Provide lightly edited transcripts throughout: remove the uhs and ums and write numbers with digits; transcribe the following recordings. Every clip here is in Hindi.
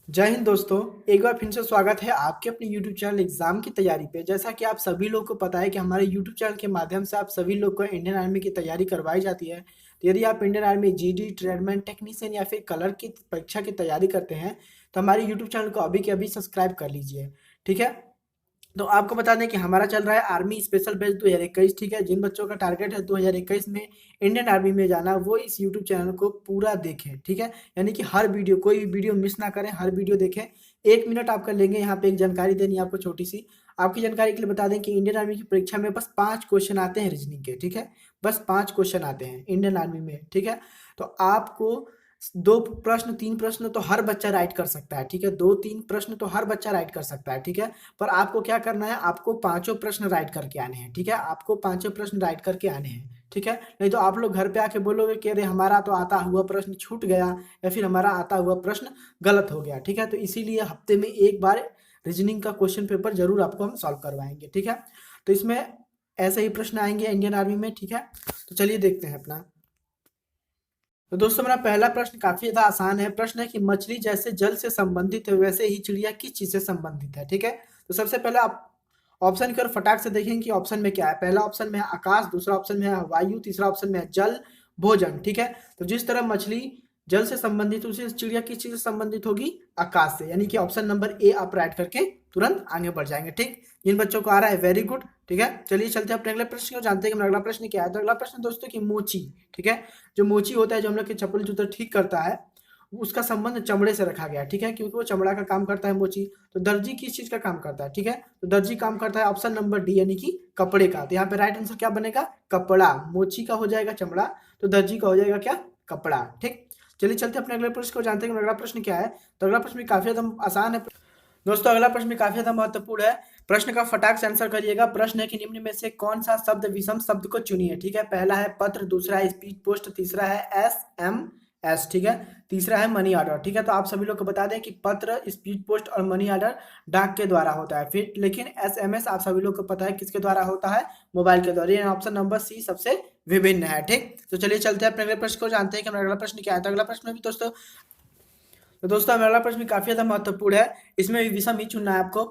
जय हिंद दोस्तों। एक बार फिर से स्वागत है आपके अपने YouTube चैनल एग्जाम की तैयारी पे। जैसा कि आप सभी लोग को पता है कि हमारे YouTube चैनल के माध्यम से आप सभी लोग को इंडियन आर्मी की तैयारी करवाई जाती है। तो यदि आप Indian army GD, tradesman, technician या फिर कलर की परीक्षा की तैयारी करते हैं तो हमारे YouTube चैनल को अभी के अभी सब्सक्राइब कर लीजिए। ठीक है। तो आपको बता दें कि हमारा चल रहा है आर्मी स्पेशल बैच 2021। ठीक है। जिन बच्चों का टारगेट है 2021 में इंडियन आर्मी में जाना, वो इस यूट्यूब चैनल को पूरा देखें। ठीक है। यानी कि हर वीडियो, कोई भी वीडियो मिस ना करें, हर वीडियो देखें। 1 मिनट आपका लेंगे यहाँ पे एक जानकारी देनी है आपको छोटी सी। आपकी जानकारी के लिए बता दें कि इंडियन आर्मी की परीक्षा में बस 5 क्वेश्चन आते हैं रीजनिंग के। ठीक है। बस 5 क्वेश्चन आते हैं इंडियन आर्मी में। ठीक है। तो आपको 2 प्रश्न 3 प्रश्न तो हर बच्चा राइट कर सकता है। ठीक है। 2-3 प्रश्न तो हर बच्चा राइट कर सकता है। ठीक है। पर आपको क्या करना है, आपको पांचों प्रश्न राइट करके आने हैं। ठीक है। आपको पांचों प्रश्न राइट करके आने हैं। ठीक है। नहीं तो आप लोग घर पे आके बोलोगे कि अरे हमारा तो आता हुआ प्रश्न छूट गया या फिर हमारा आता हुआ प्रश्न गलत हो गया। ठीक है। तो इसीलिए हफ्ते में एक बार रीजनिंग का क्वेश्चन पेपर जरूर आपको हम सॉल्व करवाएंगे। ठीक है। तो इसमें ऐसे ही प्रश्न आएंगे इंडियन आर्मी में। ठीक है। तो चलिए देखते हैं अपना। तो दोस्तों मेरा पहला प्रश्न काफी ज्यादा आसान है। प्रश्न है कि मछली जैसे जल से संबंधित है वैसे ही चिड़िया किस चीज से संबंधित है। ठीक है। तो सबसे पहले आप ऑप्शन की ओर फटाक से देखेंगे कि ऑप्शन में क्या है। पहला ऑप्शन में है आकाश, दूसरा ऑप्शन में है वायु, तीसरा ऑप्शन में है जल, भोजन। ठीक है। तो जिस तरह मछली जल से संबंधित, उसी चिड़िया किस चीज से संबंधित होगी, आकाश से। यानी कि ऑप्शन नंबर ए आप राइट करके तुरंत आगे बढ़ जाएंगे। ठीक। जिन बच्चों को आ रहा है वेरी गुड। ठीक है। चलिए चलते हैं अपने अगले प्रश्न को, जानते हैं कि अगला प्रश्न क्या है। तो अगला प्रश्न दोस्तों की मोची। ठीक है। जो मोची होता है, जो हम लोग के चप्पल जूता ठीक करता है, उसका संबंध चमड़े से रखा गया है। ठीक है। क्योंकि वो चमड़ा का काम करता है मोची। तो दर्जी किस चीज का काम करता है। ठीक है। तो दर्जी काम करता है ऑप्शन नंबर डी यानी कि कपड़े का। तो यहाँ पे राइट आंसर क्या बनेगा, कपड़ा। मोची का हो जाएगा चमड़ा, तो दर्जी का हो जाएगा क्या, कपड़ा। ठीक। चलिए चलते हैं अपने अगले प्रश्न को, जानते हैं कि अगला प्रश्न क्या है। तो अगला प्रश्न भी काफी ज्यादा आसान है दोस्तों। अगला प्रश्न भी काफी ज्यादा महत्वपूर्ण है। प्रश्न का फटाक से आंसर करिएगा। प्रश्न है कि निम्न में से कौन सा शब्द विषम शब्द को चुनिए। ठीक है। पहला है पत्र, दूसरा है स्पीड पोस्ट, तीसरा है SMS। ठीक है। तीसरा है मनी ऑर्डर। ठीक है। तो आप सभी लोग को बता दें कि पत्र, स्पीड पोस्ट और मनी ऑर्डर डाक के द्वारा होता है। फिर लेकिन SMS आप सभी लोग को पता है किसके द्वारा होता है, मोबाइल के द्वारा। ये ऑप्शन नंबर सी सबसे विभिन्न है। ठीक। तो चलिए चलते हैं अपने अगले प्रश्न को, जानते हैं कि हमारा अगला प्रश्न क्या है। तो अगला प्रश्न भी दोस्तों, हमारा अगला प्रश्न भी काफी ज्यादा महत्वपूर्ण है। इसमें भी विषम ही चुनना है आपको।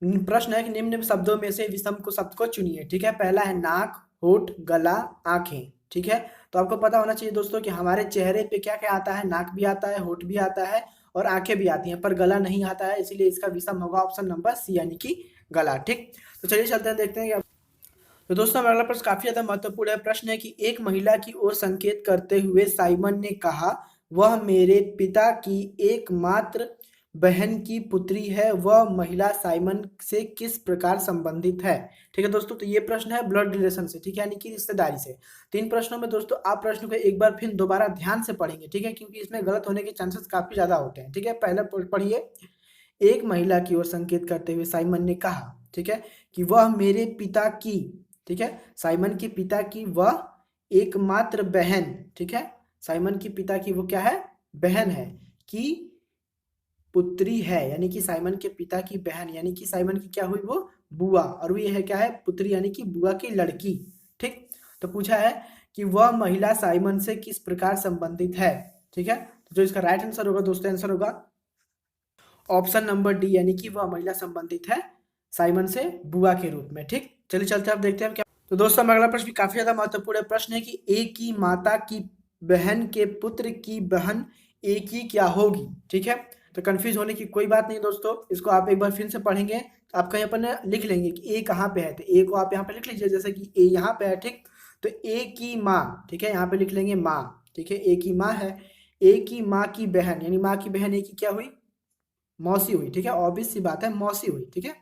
प्रश्न है कि निम्न शब्दों में से विषम को शब्द को चुनिए। ठीक है। पहला है नाक, होठ, गला, आंखें। ठीक है। तो आपको पता होना चाहिए दोस्तों कि हमारे चेहरे पे क्या क्या आता है, नाक भी आता है, होठ भी आता है और आंखें भी आती हैं, पर गला नहीं आता है। इसीलिए इसका विषम होगा ऑप्शन नंबर सी यानी कि गला। ठीक। तो चलिए चलते हैं, देखते हैं। तो दोस्तों हमारा अगला प्रश्न काफी ज्यादा महत्वपूर्ण है। प्रश्न है कि एक महिला की ओर संकेत करते हुए साइमन ने कहा, वह मेरे पिता की एकमात्र बहन की पुत्री है। वह महिला साइमन से किस प्रकार संबंधित है। ठीक है दोस्तों। तो ये प्रश्न है ब्लड रिलेशन से। ठीक है। यानी कि रिश्तेदारी से। 3 प्रश्नों में दोस्तों आप प्रश्न को एक बार फिर दोबारा ध्यान से पढ़ेंगे। ठीक है। क्योंकि इसमें गलत होने के चांसेस काफी ज्यादा होते हैं। ठीक है। पहले पढ़िए। एक महिला की ओर संकेत करते हुए साइमन ने कहा, ठीक है, कि वह मेरे पिता की, ठीक है, साइमन के पिता की वह एकमात्र बहन, ठीक है, साइमन के पिता की वो क्या है, बहन है, की पुत्री है। यानी कि साइमन के पिता की बहन, यानी कि साइमन की क्या हुई, वो बुआ, और वो ये है क्या है, पुत्री, यानी कि बुआ की लड़की। ठीक। तो पूछा है कि वह महिला साइमन से किस प्रकार संबंधित है। ठीक है। तो जो इसका राइट आंसर होगा दोस्तों, आंसर होगा ऑप्शन नंबर डी, यानी कि वह महिला संबंधित है साइमन से बुआ के रूप में। ठीक। चलिए चलते हैं, अब देखते हैं क्या। तो दोस्तों हमारा अगला प्रश्न भी काफी ज्यादा महत्वपूर्ण है। प्रश्न है कि एक की माता की बहन के पुत्र की बहन एक ही क्या होगी। ठीक है। तो कंफ्यूज होने की कोई बात नहीं दोस्तों, इसको आप एक बार फिर से पढ़ेंगे। आप कहीं पर लिख लेंगे कि ए कहाँ पे है, तो ए को आप यहाँ पे लिख लीजिए, जैसे कि ए यहाँ पे है। ठीक। तो ए की माँ, ठीक है, यहाँ पे लिख लेंगे माँ। ठीक है। ए की माँ है, ए की माँ की बहन, यानी माँ की बहन ए की क्या हुई, मौसी हुई। ठीक है। ऑब्वियस सी बात है, मौसी हुई। ठीक है।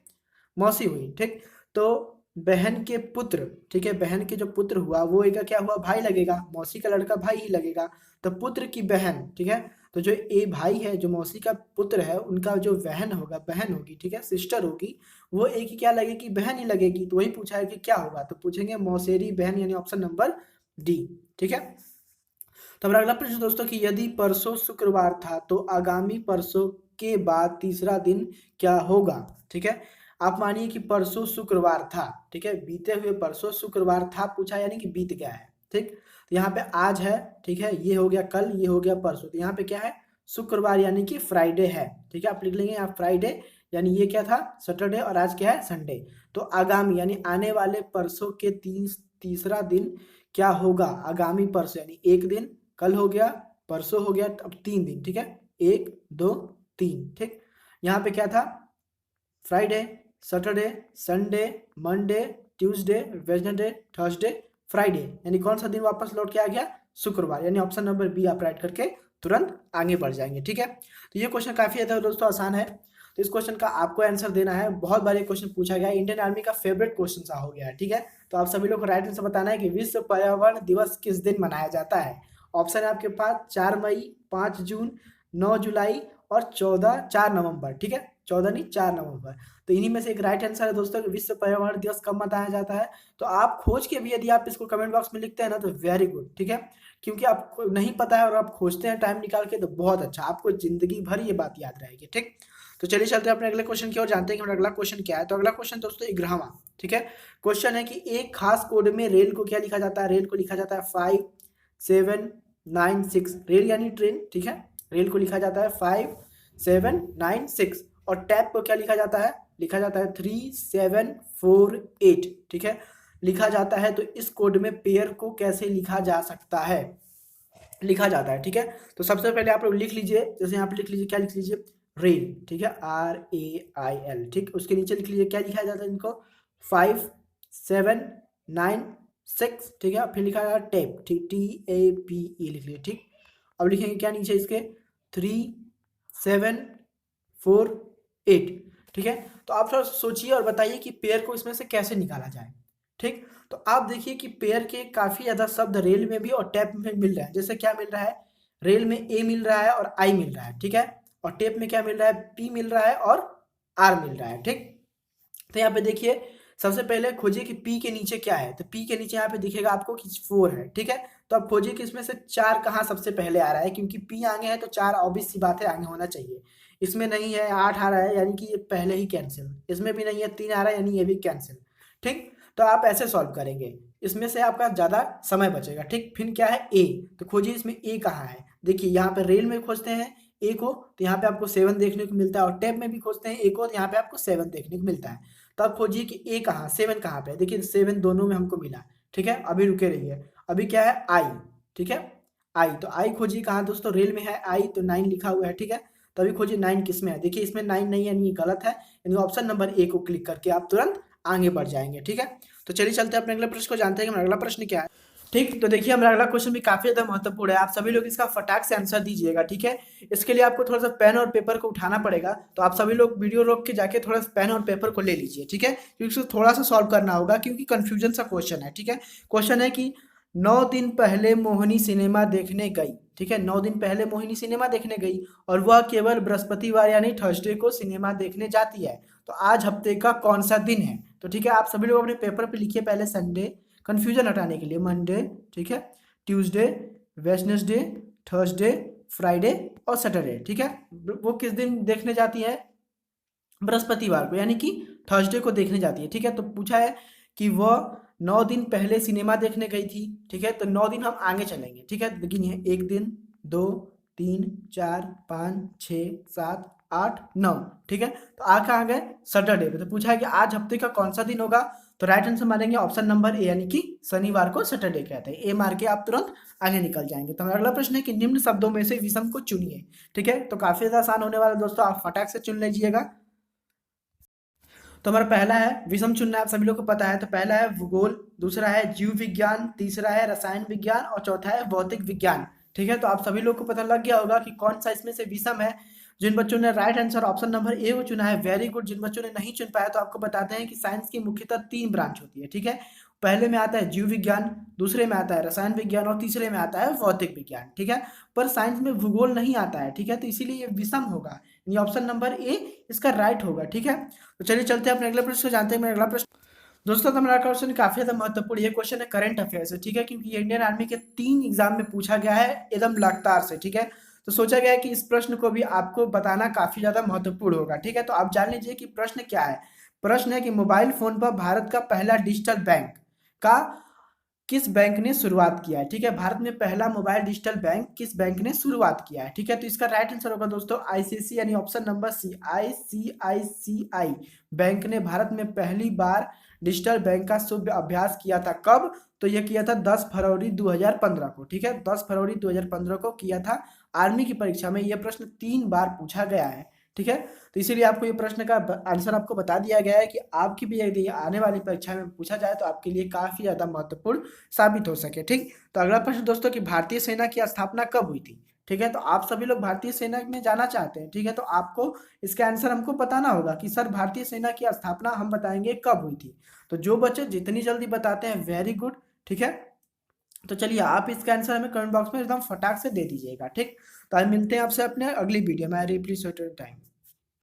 मौसी हुई। ठीक। तो बहन के पुत्र, ठीक है, बहन के जो पुत्र हुआ वो एक क्या हुआ, भाई लगेगा, मौसी का लड़का भाई ही लगेगा। तो पुत्र की बहन, ठीक है, तो जो ए भाई है, जो मौसी का पुत्र है, उनका जो बहन होगा, बहन होगी, ठीक है, सिस्टर होगी, वो एक ही क्या लगेगी, बहन ही लगेगी। तो वही पूछा है कि क्या होगा, तो पूछेंगे मौसेरी बहन, यानी ऑप्शन नंबर डी। ठीक है। तो हमारा अगला प्रश्न दोस्तों कि यदि परसों शुक्रवार था तो आगामी परसों के बाद तीसरा दिन क्या होगा। ठीक है। आप मानिए कि परसों शुक्रवार था, ठीक है, बीते हुए परसों शुक्रवार था पूछा, यानी कि बीत गया है। ठीक। तो यहाँ पे आज है, ठीक है, ये हो गया कल, ये हो गया परसों, तो यहाँ पे क्या है, शुक्रवार यानी कि फ्राइडे है। ठीक है, आप लिख लेंगे यहाँ फ्राइडे, यानी ये क्या था सैटरडे और आज क्या है संडे। तो आगामी यानी आने वाले परसों के तीसरा दिन क्या होगा, आगामी परसों यानी एक दिन, कल हो गया, परसों हो गया, अब 3 दिन। ठीक है, 1 2 3। ठीक, यहाँ पे क्या था Friday, Saturday, Sunday, Monday, Tuesday, Wednesday, Thursday, Friday, यानी कौन सा दिन वापस लौट के आ गया, शुक्रवार। यानी ऑप्शन नंबर बी आप राइट करके तुरंत आगे बढ़ जाएंगे। ठीक है, तो ये क्वेश्चन काफी ज्यादा दोस्तों आसान है, तो इस क्वेश्चन का आपको आंसर देना है। बहुत बार ये क्वेश्चन पूछा गया है, इंडियन आर्मी का फेवरेट क्वेश्चन सा हो गया है। ठीक है, तो आप सभी लोग को राइट आंसर बताना है कि विश्व पर्यावरण दिवस किस दिन मनाया जाता है। ऑप्शन है आपके पास 4 मई, 5 जून, 9 जुलाई और 4 नवंबर। ठीक है, 14 नहीं 4 नवंबर। तो इन्हीं में से एक राइट आंसर है दोस्तों कि विश्व पर्यावरण दिवस कब मनाया जाता है। तो आप खोज के भी यदि आप इसको कमेंट बॉक्स में लिखते हैं ना तो वेरी गुड। ठीक है, क्योंकि आपको नहीं पता है और आप खोजते हैं टाइम निकाल के तो बहुत अच्छा, आपको जिंदगी भर ये बात याद रहेगी। ठीक, तो चलिए चलते हैं अपने अगले क्वेश्चन की ओर, जानते हैं कि हमारा अगला क्वेश्चन क्या है। तो अगला क्वेश्चन दोस्तों 11वां। ठीक है, क्वेश्चन है कि एक खास कोड में रेल को क्या लिखा जाता है, रेल को लिखा जाता है 5796, रेल यानी ट्रेन। ठीक है, रेल को लिखा जाता है 5796 और टैप को क्या लिखा जाता है, लिखा जाता है 3748। ठीक है, लिखा जाता है। तो इस कोड में पेयर को कैसे लिखा जा सकता है, लिखा जाता है। ठीक है, तो सबसे पहले आप लोग लिख लीजिए, जैसे यहाँ पे लिख लीजिए, क्या लिख लीजिए, रेल। ठीक है, RAIL। ठीक, उसके नीचे लिख लीजिए क्या लिखा जाता है इनको, 5796। ठीक है, फिर लिखा जाता है टेप, ठीक, TAPE लिख लीजिए। ठीक, अब लिखेंगे क्या नीचे इसके, 3748। ठीक है, तो आप थोड़ा सोचिए और बताइए कि पेयर को इसमें से कैसे निकाला जाए। ठीक, तो आप देखिए कि पेयर के काफी ज्यादा शब्द रेल में भी और टैप में मिल रहे हैं। जैसे क्या मिल रहा है, रेल में ए मिल रहा है और आई मिल रहा है। ठीक है, और टेप में क्या मिल रहा है, पी मिल रहा है और आर मिल रहा है। ठीक, तो यहाँ पे देखिए सबसे पहले खोजिए कि पी के नीचे क्या है, तो पी के नीचे यहाँ पे दिखेगा आपको कि 4 है। ठीक है, तो अब खोजिए कि इसमें से 4 कहाँ सबसे पहले आ रहा है, क्योंकि पी आगे है तो 4 ऑब्वियस सी बात है आगे होना चाहिए। इसमें नहीं है, 8 आ रहा है यानी कि ये पहले ही कैंसिल, इसमें भी नहीं है, 3 आ रहा है यानी ये भी कैंसिल। ठीक, तो आप ऐसे सॉल्व करेंगे, इसमें से आपका ज्यादा समय बचेगा। ठीक, फिर क्या है ए, तो खोजिए इसमें ए कहाँ है। देखिए यहाँ पे रेल में खोजते हैं ए को तो यहाँ पे आपको 7 देखने को मिलता है, और टैब में भी खोजते हैं ए को तो यहाँ पे आपको 7 देखने को मिलता है। तो आप खोजिए कि ए कहाँ, 7 कहाँ पे है। देखिए 7 दोनों में हमको मिला। ठीक है, अभी रुके रहिए, अभी क्या है आई। ठीक है, आई, तो आई खोजिए कहाँ दोस्तों, रेल में है आई, तो 9 लिखा हुआ है। ठीक है, तो अभी खोजिए 9 किस में है, देखिए इसमें 9 नहीं है, यानी ये गलत है, यानी ऑप्शन नंबर ए को क्लिक करके आप तुरंत आगे बढ़ जाएंगे। ठीक है, तो चलिए चलते हैं अपने अगले प्रश्न को, जानते हैं कि हमारा अगला प्रश्न क्या है। ठीक, तो देखिए हमारा अगला क्वेश्चन भी काफी ज्यादा महत्वपूर्ण है, आप सभी लोग इसका फटाक से आंसर दीजिएगा। ठीक है, इसके लिए आपको थोड़ा सा पेन और पेपर को उठाना पड़ेगा, तो आप सभी लोग वीडियो रोक के जाके थोड़ा सा पेन और पेपर को ले लीजिए। ठीक है, क्योंकि इसको थोड़ा सा सॉल्व करना होगा, क्योंकि कंफ्यूजन सा क्वेश्चन है। ठीक है, क्वेश्चन है कि 9 दिन पहले मोहिनी सिनेमा देखने गई। ठीक है, 9 दिन पहले मोहिनी सिनेमा देखने गई और वह केवल बृहस्पतिवार यानी थर्सडे को सिनेमा देखने जाती है। तो आज हफ्ते का कौन सा दिन है। तो ठीक है, आप सभी लोग अपने पेपर पे लिखिए पहले संडे, कंफ्यूजन हटाने के लिए मंडे, ठीक है, ट्यूसडे, वेडनेसडे, थर्सडे, फ्राइडे और सैटरडे। ठीक है, वो किस दिन देखने जाती है, बृहस्पतिवार को, यानी कि थर्सडे को देखने जाती है। ठीक है, तो पूछा है कि वह 9 दिन पहले सिनेमा देखने गई थी। ठीक है, तो 9 दिन हम आगे चलेंगे। ठीक है, गिनिए, 1 दिन, 2 3 4 5 6 7 8 9। ठीक है, तो आ कहाँ गए, सैटरडे पे। तो पूछा है कि आज हफ्ते का कौन सा दिन होगा, तो राइट आंसर मारेंगे ऑप्शन नंबर ए, यानी कि शनिवार को सैटरडे कहते हैं। ए मार के आप तुरंत आगे निकल जाएंगे। तो हमारा अगला प्रश्न है कि निम्न शब्दों में से विषम को चुनिए। ठीक है, तो काफी ज्यादा आसान होने वाला है दोस्तों, आप फटाक से चुन लीजिएगा। तो हमारा पहला है विषम चुनना, आप सभी लोग को पता है। तो पहला है भूगोल, दूसरा है जीव विज्ञान, तीसरा है रसायन विज्ञान और चौथा है भौतिक विज्ञान। ठीक है, तो आप सभी लोग को पता लग गया होगा कि कौन सा इसमें से विषम है। जिन बच्चों ने right answer option number A को चुना है वेरी गुड। जिन बच्चों ने नहीं चुन पाया तो आपको बताते हैं कि साइंस की मुख्यतः 3 ब्रांच होती है। ठीक है, पहले में आता है जीव विज्ञान, दूसरे में आता है रसायन विज्ञान और तीसरे में आता है भौतिक विज्ञान। ठीक है, पर साइंस में भूगोल नहीं आता है। ठीक है, तो इसीलिए ये विषम होगा, ये ऑप्शन नंबर ए इसका राइट होगा। ठीक है, तो चलिए चलते हैं अपने अगले प्रश्न को, जानते हैं मेरा अगला प्रश्न। दोस्तों तो हमारा क्वेश्चन काफी ज्यादा महत्वपूर्ण, ये क्वेश्चन है करंट अफेयर से। ठीक है, क्योंकि ये इंडियन आर्मी के 3 एग्जाम में पूछा गया है एकदम लगातार से। ठीक है, तो सोचा गया है कि इस प्रश्न को भी आपको बताना काफी ज्यादा महत्वपूर्ण होगा। ठीक है, तो आप जान लीजिए कि प्रश्न क्या है। प्रश्न है कि मोबाइल फोन पर भारत का पहला डिजिटल बैंक का किस बैंक ने शुरुआत किया है, ठीक है। भारत में पहला मोबाइल डिजिटल बैंक किस बैंक ने शुरुआत किया है, ठीक है। तो इसका राइट आंसर होगा दोस्तों आईसीआईसी, यानी option number C, ICICI bank ने भारत में पहली बार डिजिटल बैंक का शुभ अभ्यास किया था। कब? तो यह किया था 10 फरवरी 2015 को, ठीक है। 10 फरवरी 2015 को किया था। आर्मी की परीक्षा में यह प्रश्न 3 बार पूछा गया है, ठीक है। तो इसीलिए आपको ये प्रश्न का आंसर आपको बता दिया गया है कि आपकी भी यदि आने वाली परीक्षा में पूछा जाए तो आपके लिए काफी ज्यादा महत्वपूर्ण साबित हो सके, ठीक। तो अगला प्रश्न दोस्तों कि भारतीय सेना की स्थापना कब हुई थी, ठीक है। तो आप सभी लोग भारतीय सेना में जाना चाहते हैं, ठीक है। तो आपको इसका आंसर हमको बताना होगा कि सर भारतीय सेना की स्थापना हम बताएंगे कब हुई थी। तो जो बच्चे जितनी जल्दी बताते हैं वेरी गुड, ठीक है। तो चलिए आप इसका आंसर हमें कमेंट बॉक्स में एकदम फटाक से दे दीजिएगा, ठीक। तो आज मिलते हैं आपसे अपने अगली वीडियो में। I really appreciate your time.